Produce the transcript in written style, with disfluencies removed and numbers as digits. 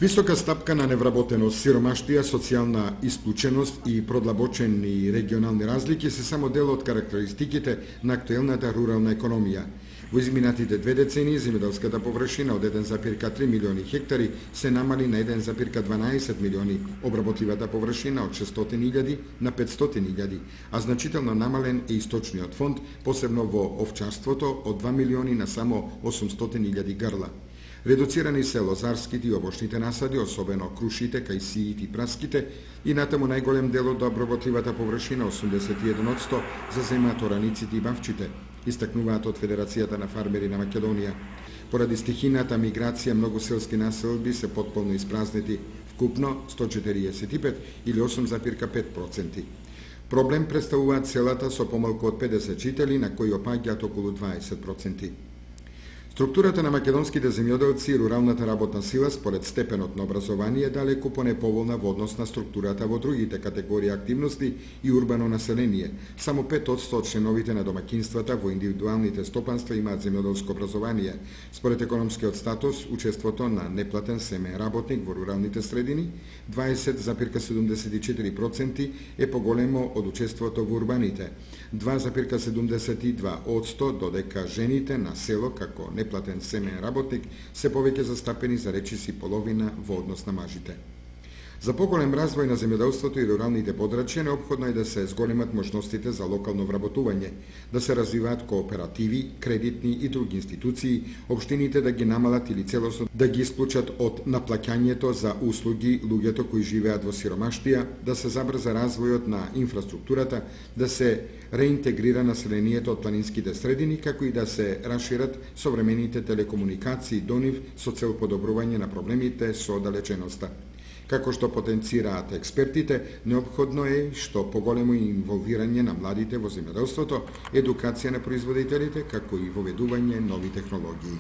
Висока стапка на невработеност, сиромаштија, социјална исклученост и продлабочени регионални разлики се само дел од карактеристиките на актуелната рурална економија. Во изминатите 2 децении земјоделската површина од 1,3 милиони хектари се намали на 1,12 милиони, обработливата површина од 600.000 на 500.000, а значително намален е источниот фонд, посебно во овчарството, од 2 милиони на само 800.000 грла. Редуцирани се лозарските и овошните насади, особено крушите, кајсиите и праските, и натаму најголем дел од обработливата површина, 81%, заземаат ораниците и бавчите, истакнуваат од Федерацијата на фармери на Македонија. Поради стихината миграција, многу селски населби се потполно испразнети, вкупно 145 или 8,5%. Проблем представуваат селата со помалку од 50 жители, на кои опаѓаат околу 20%. Структурата на македонските земјоделци и руралната работна сила според степенот на образование е далеку понеповолна во однос на структурата во другите категории активности и урбано население. Само 5% од членовите на домакинствата во индивидуалните стопанства имаат земјоделско образование. Според економскиот статус, учеството на неплатен семеен работник во руралните средини, 20,74% е поголемо од учеството во урбаните, 2,72%, додека жените на село како неплатен семеен работник се повеќе застапени за речиси половина во однос на мажите. За поголем развој на земјоделството и руралните подрачја неопходно е да се зголемат можностите за локално вработување, да се развиваат кооперативи, кредитни и други институции, општините да ги намалат или целосно да ги исклучат од наплаќањето за услуги луѓето кои живеат во сиромаштија, да се забрза развојот на инфраструктурата, да се реинтегрира населението од планинските средини, како и да се расшират современите телекомуникации до нив со цел подобрување на проблемите со оддалеченоста. Како што потенцираат експертите, неопходно е што поголемо инволвирање на младите во земјоделството, едукација на производителите, како и воведување нови технологии.